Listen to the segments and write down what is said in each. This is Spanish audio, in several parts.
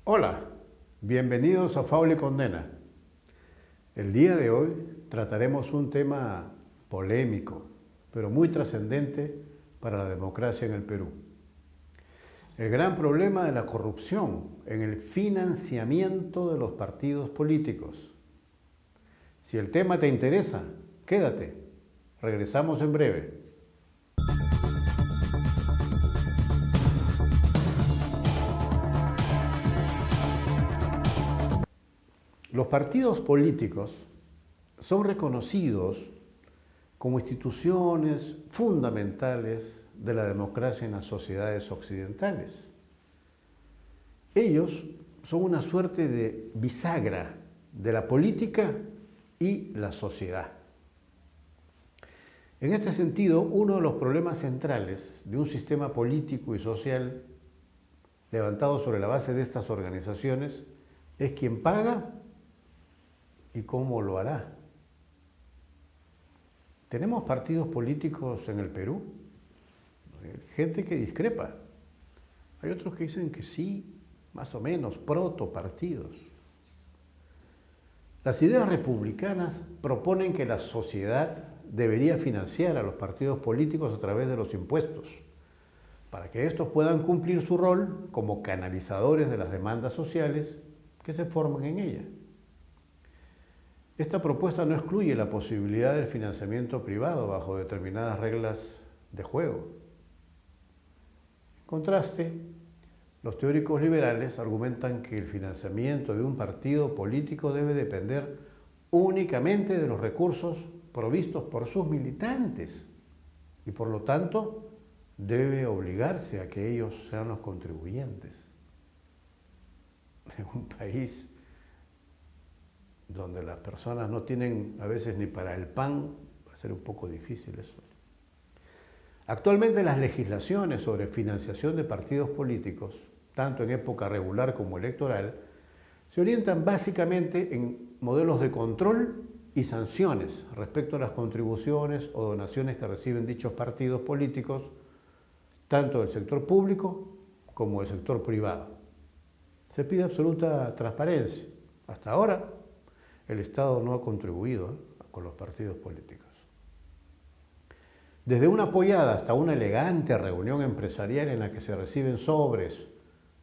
Hola, bienvenidos a Faula y Condena. El día de hoy trataremos un tema polémico, pero muy trascendente para la democracia en el Perú. El gran problema de la corrupción en el financiamiento de los partidos políticos. Si el tema te interesa, quédate. Regresamos en breve. Los partidos políticos son reconocidos como instituciones fundamentales de la democracia en las sociedades occidentales. Ellos son una suerte de bisagra de la política y la sociedad. En este sentido, uno de los problemas centrales de un sistema político y social levantado sobre la base de estas organizaciones es quién paga y cómo lo hará. ¿Tenemos partidos políticos en el Perú? Hay gente que discrepa. Hay otros que dicen que sí, más o menos, protopartidos. Las ideas republicanas proponen que la sociedad debería financiar a los partidos políticos a través de los impuestos, para que estos puedan cumplir su rol como canalizadores de las demandas sociales que se forman en ella. Esta propuesta no excluye la posibilidad del financiamiento privado bajo determinadas reglas de juego. En contraste, los teóricos liberales argumentan que el financiamiento de un partido político debe depender únicamente de los recursos provistos por sus militantes y por lo tanto debe obligarse a que ellos sean los contribuyentes. En un país donde las personas no tienen a veces ni para el pan, va a ser un poco difícil eso. Actualmente las legislaciones sobre financiación de partidos políticos, tanto en época regular como electoral, se orientan básicamente en modelos de control y sanciones respecto a las contribuciones o donaciones que reciben dichos partidos políticos, tanto del sector público como del sector privado. Se pide absoluta transparencia. Hasta ahora, el Estado no ha contribuido con los partidos políticos. Desde una apoyada hasta una elegante reunión empresarial en la que se reciben sobres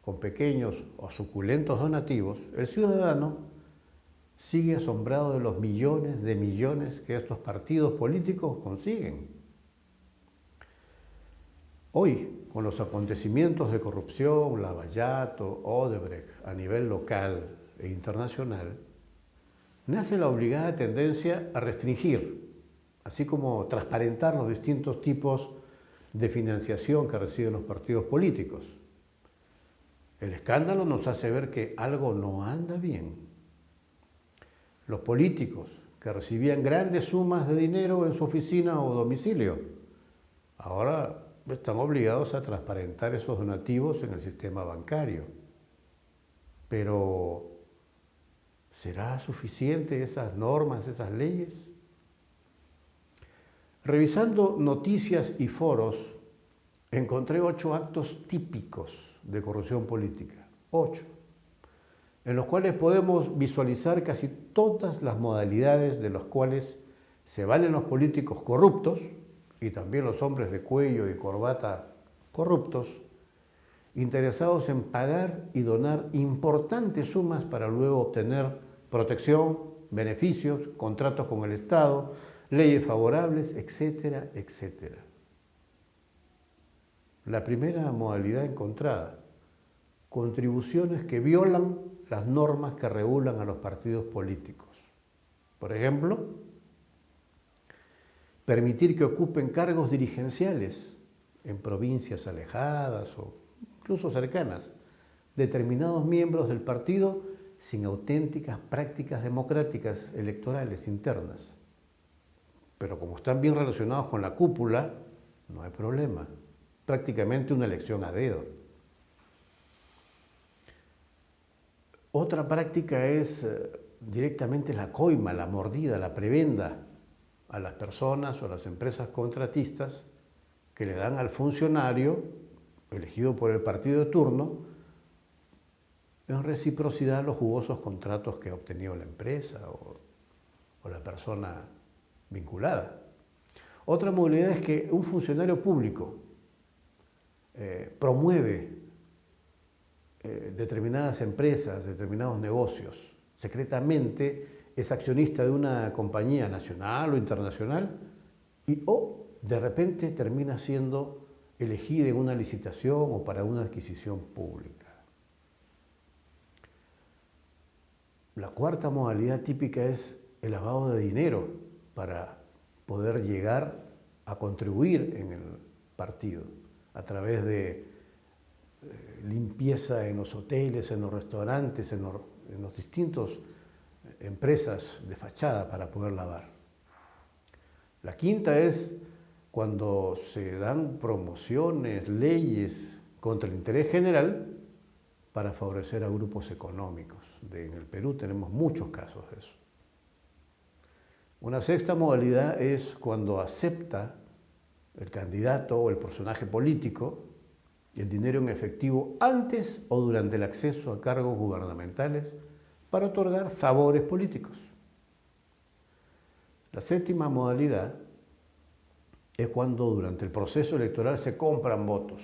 con pequeños o suculentos donativos, el ciudadano sigue asombrado de los millones de millones que estos partidos políticos consiguen. Hoy, con los acontecimientos de corrupción, Lavallato, Odebrecht a nivel local e internacional, nace la obligada tendencia a restringir, así como transparentar los distintos tipos de financiación que reciben los partidos políticos. El escándalo nos hace ver que algo no anda bien. Los políticos que recibían grandes sumas de dinero en su oficina o domicilio, ahora están obligados a transparentar esos donativos en el sistema bancario. Pero ¿será suficiente esas normas, esas leyes? Revisando noticias y foros, encontré 8 actos típicos de corrupción política. 8. En los cuales podemos visualizar casi todas las modalidades de las cuales se valen los políticos corruptos y también los hombres de cuello y corbata corruptos, interesados en pagar y donar importantes sumas para luego obtener protección, beneficios, contratos con el Estado, leyes favorables, etcétera, etcétera. La primera modalidad encontrada, contribuciones que violan las normas que regulan a los partidos políticos. Por ejemplo, permitir que ocupen cargos dirigenciales en provincias alejadas o incluso cercanas, determinados miembros del partido sin auténticas prácticas democráticas electorales internas. Pero como están bien relacionados con la cúpula, no hay problema. Prácticamente una elección a dedo. Otra práctica es directamente la coima, la mordida, la prebenda a las personas o a las empresas contratistas que le dan al funcionario elegido por el partido de turno en reciprocidad los jugosos contratos que ha obtenido la empresa o la persona vinculada. Otra modalidad es que un funcionario público promueve determinadas empresas, determinados negocios. Secretamente es accionista de una compañía nacional o internacional o de repente termina siendo elegida en una licitación o para una adquisición pública. La cuarta modalidad típica es el lavado de dinero para poder llegar a contribuir en el partido a través de limpieza en los hoteles, en los restaurantes, en los distintos empresas de fachada para poder lavar. La quinta es cuando se dan promociones, leyes contra el interés general para favorecer a grupos económicos. En el Perú tenemos muchos casos de eso. Una sexta modalidad es cuando acepta el candidato o el personaje político el dinero en efectivo antes o durante el acceso a cargos gubernamentales para otorgar favores políticos. La séptima modalidad es cuando durante el proceso electoral se compran votos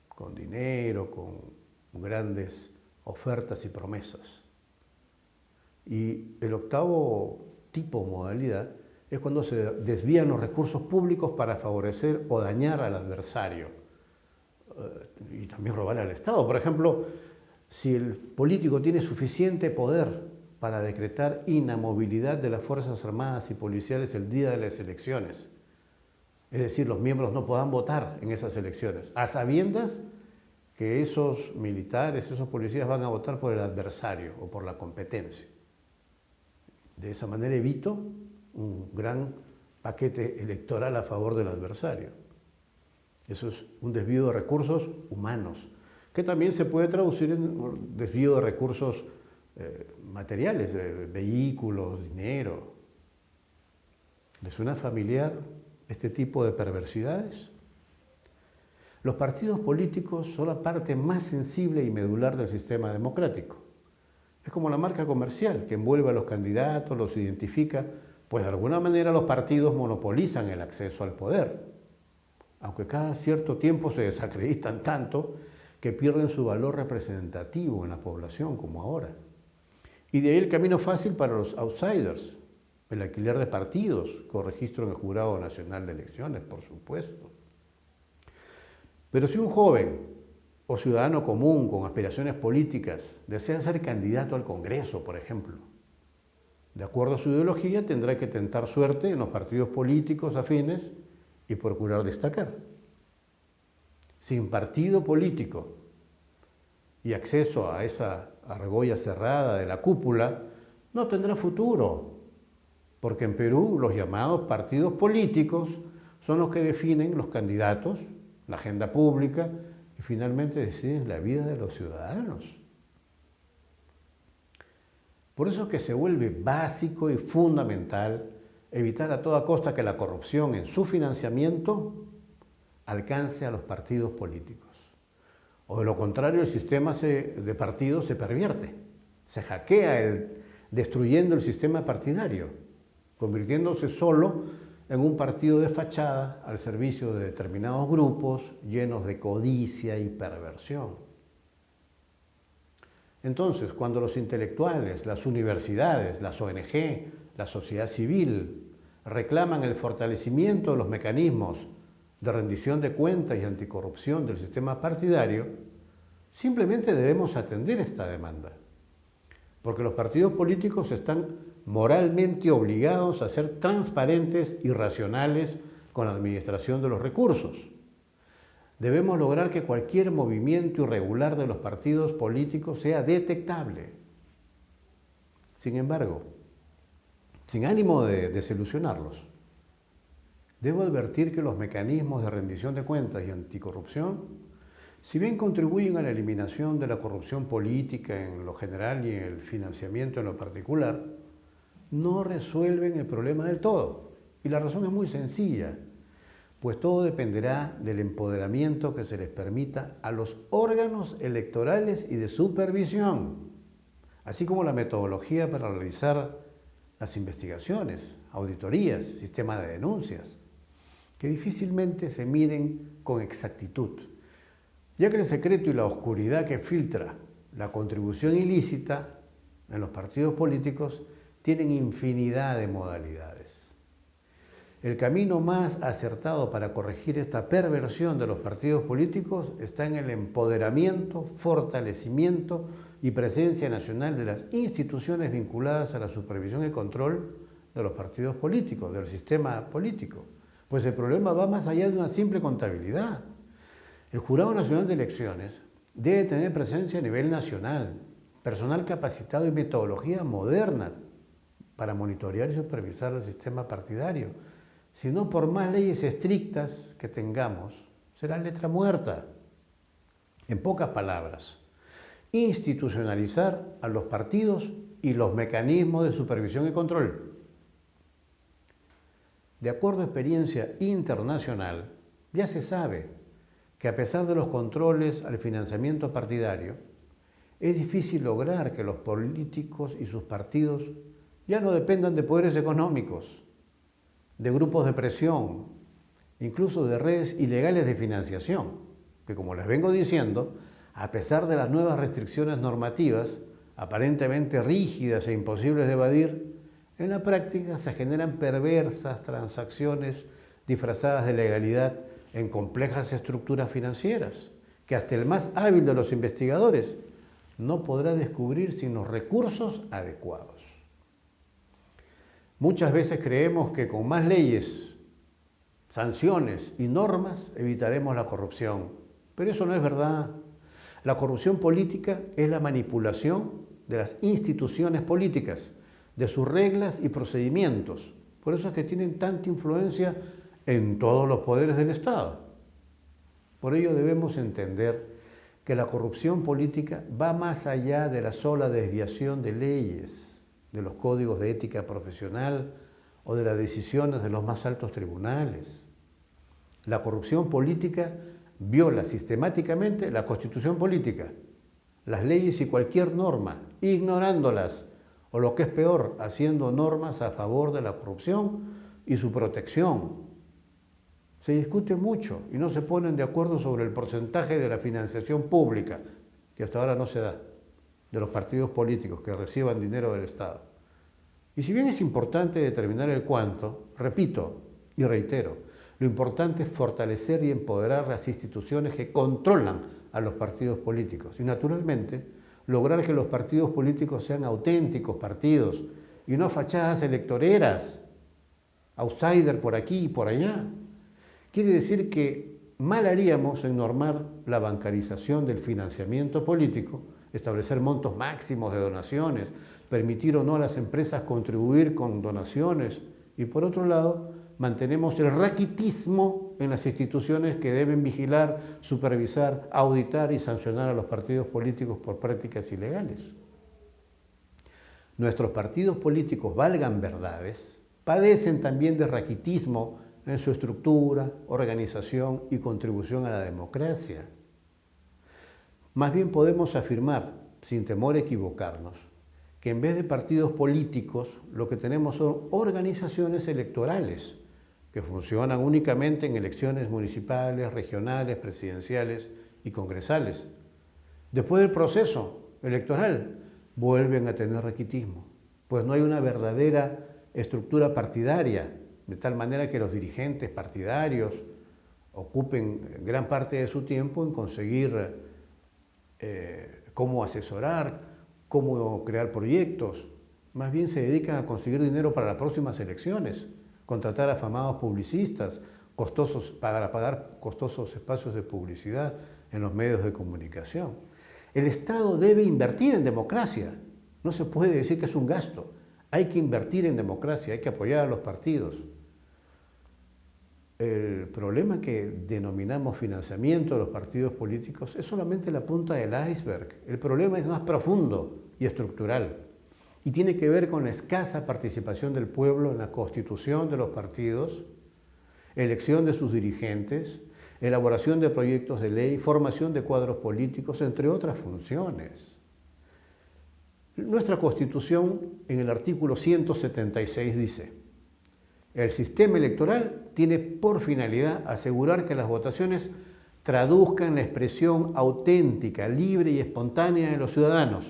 con dinero, con grandes ofertas y promesas. Y el octavo tipo de modalidad es cuando se desvían los recursos públicos para favorecer o dañar al adversario y también robar al Estado. Por ejemplo, si el político tiene suficiente poder para decretar inamovilidad de las Fuerzas Armadas y Policiales el día de las elecciones, es decir, los miembros no puedan votar en esas elecciones, a sabiendas que esos militares, esos policías van a votar por el adversario o por la competencia. De esa manera evito un gran paquete electoral a favor del adversario. Eso es un desvío de recursos humanos, que también se puede traducir en desvío de recursos materiales, vehículos, dinero. ¿Les suena familiar este tipo de perversidades? Los partidos políticos son la parte más sensible y medular del sistema democrático. Es como la marca comercial que envuelve a los candidatos, los identifica, pues de alguna manera los partidos monopolizan el acceso al poder, aunque cada cierto tiempo se desacreditan tanto que pierden su valor representativo en la población, como ahora. Y de ahí el camino fácil para los outsiders, el alquiler de partidos, con registro en el Jurado Nacional de Elecciones, por supuesto. Pero si un joven o ciudadano común con aspiraciones políticas desea ser candidato al Congreso, por ejemplo, de acuerdo a su ideología tendrá que tentar suerte en los partidos políticos afines y procurar destacar. Sin partido político y acceso a esa argolla cerrada de la cúpula, no tendrá futuro, porque en Perú los llamados partidos políticos son los que definen los candidatos, la agenda pública y finalmente deciden la vida de los ciudadanos. Por eso es que se vuelve básico y fundamental evitar a toda costa que la corrupción en su financiamiento alcance a los partidos políticos. O de lo contrario, el sistema de partidos se pervierte, se hackea destruyendo el sistema partidario, convirtiéndose solo en un partido de fachada al servicio de determinados grupos llenos de codicia y perversión. Entonces, cuando los intelectuales, las universidades, las ONG, la sociedad civil reclaman el fortalecimiento de los mecanismos de rendición de cuentas y anticorrupción del sistema partidario, simplemente debemos atender esta demanda, porque los partidos políticos están moralmente obligados a ser transparentes y racionales con la administración de los recursos. Debemos lograr que cualquier movimiento irregular de los partidos políticos sea detectable. Sin embargo, sin ánimo de desilusionarlos, debo advertir que los mecanismos de rendición de cuentas y anticorrupción, si bien contribuyen a la eliminación de la corrupción política en lo general y en el financiamiento en lo particular, no resuelven el problema del todo. Y la razón es muy sencilla, pues todo dependerá del empoderamiento que se les permita a los órganos electorales y de supervisión, así como la metodología para realizar las investigaciones, auditorías, sistema de denuncias, que difícilmente se miden con exactitud, ya que el secreto y la oscuridad que filtra la contribución ilícita en los partidos políticos tienen infinidad de modalidades. El camino más acertado para corregir esta perversión de los partidos políticos está en el empoderamiento, fortalecimiento y presencia nacional de las instituciones vinculadas a la supervisión y control de los partidos políticos, del sistema político. Pues el problema va más allá de una simple contabilidad. El Jurado Nacional de Elecciones debe tener presencia a nivel nacional, personal capacitado y metodología moderna para monitorear y supervisar el sistema partidario. Si no, por más leyes estrictas que tengamos, será letra muerta. En pocas palabras, institucionalizar a los partidos y los mecanismos de supervisión y control. De acuerdo a experiencia internacional, ya se sabe que a pesar de los controles al financiamiento partidario, es difícil lograr que los políticos y sus partidos ya no dependan de poderes económicos, de grupos de presión, incluso de redes ilegales de financiación, que como les vengo diciendo, a pesar de las nuevas restricciones normativas, aparentemente rígidas e imposibles de evadir, en la práctica se generan perversas transacciones disfrazadas de legalidad en complejas estructuras financieras, que hasta el más hábil de los investigadores no podrá descubrir sin los recursos adecuados. Muchas veces creemos que con más leyes, sanciones y normas evitaremos la corrupción, pero eso no es verdad. La corrupción política es la manipulación de las instituciones políticas, de sus reglas y procedimientos. Por eso es que tienen tanta influencia en todos los poderes del Estado. Por ello debemos entender que la corrupción política va más allá de la sola desviación de leyes, de los códigos de ética profesional o de las decisiones de los más altos tribunales. La corrupción política viola sistemáticamente la Constitución política, las leyes y cualquier norma, ignorándolas, o lo que es peor, haciendo normas a favor de la corrupción y su protección. Se discute mucho y no se ponen de acuerdo sobre el porcentaje de la financiación pública, que hasta ahora no se da, de los partidos políticos que reciban dinero del Estado. Y si bien es importante determinar el cuánto, repito y reitero, lo importante es fortalecer y empoderar las instituciones que controlan a los partidos políticos y, naturalmente, lograr que los partidos políticos sean auténticos partidos y no fachadas electoreras, outsider por aquí y por allá. Quiere decir que mal haríamos en normar la bancarización del financiamiento político, establecer montos máximos de donaciones, permitir o no a las empresas contribuir con donaciones y, por otro lado, mantenemos el raquitismo en las instituciones que deben vigilar, supervisar, auditar y sancionar a los partidos políticos por prácticas ilegales. Nuestros partidos políticos, valgan verdades, padecen también de raquitismo en su estructura, organización y contribución a la democracia. Más bien podemos afirmar, sin temor a equivocarnos, que en vez de partidos políticos, lo que tenemos son organizaciones electorales, que funcionan únicamente en elecciones municipales, regionales, presidenciales y congresales. Después del proceso electoral, vuelven a tener raquitismo, pues no hay una verdadera estructura partidaria, de tal manera que los dirigentes partidarios ocupen gran parte de su tiempo en conseguir cómo asesorar, cómo crear proyectos. Más bien se dedican a conseguir dinero para las próximas elecciones, contratar afamados publicistas, para pagar costosos espacios de publicidad en los medios de comunicación. El Estado debe invertir en democracia. No se puede decir que es un gasto. Hay que invertir en democracia, hay que apoyar a los partidos. El problema que denominamos financiamiento de los partidos políticos es solamente la punta del iceberg. El problema es más profundo y estructural y tiene que ver con la escasa participación del pueblo en la constitución de los partidos, elección de sus dirigentes, elaboración de proyectos de ley, formación de cuadros políticos, entre otras funciones. Nuestra Constitución, en el artículo 176, dice: el sistema electoral tiene por finalidad asegurar que las votaciones traduzcan la expresión auténtica, libre y espontánea de los ciudadanos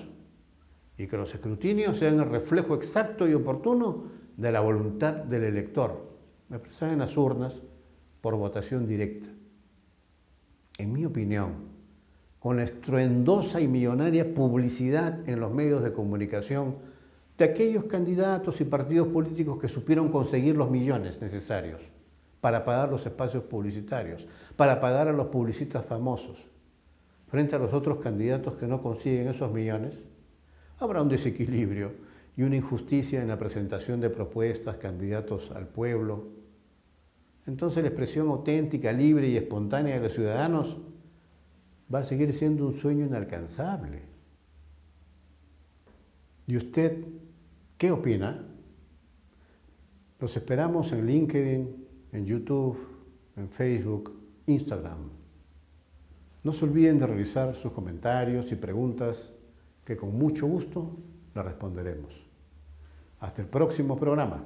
y que los escrutinios sean el reflejo exacto y oportuno de la voluntad del elector, expresada en las urnas por votación directa. En mi opinión, con la estruendosa y millonaria publicidad en los medios de comunicación de aquellos candidatos y partidos políticos que supieron conseguir los millones necesarios para pagar los espacios publicitarios, para pagar a los publicistas famosos, frente a los otros candidatos que no consiguen esos millones, habrá un desequilibrio y una injusticia en la presentación de propuestas, candidatos al pueblo. Entonces la expresión auténtica, libre y espontánea de los ciudadanos va a seguir siendo un sueño inalcanzable. ¿Y usted qué opina? Los esperamos en LinkedIn, en YouTube, en Facebook, Instagram. No se olviden de realizar sus comentarios y preguntas que con mucho gusto le responderemos. Hasta el próximo programa.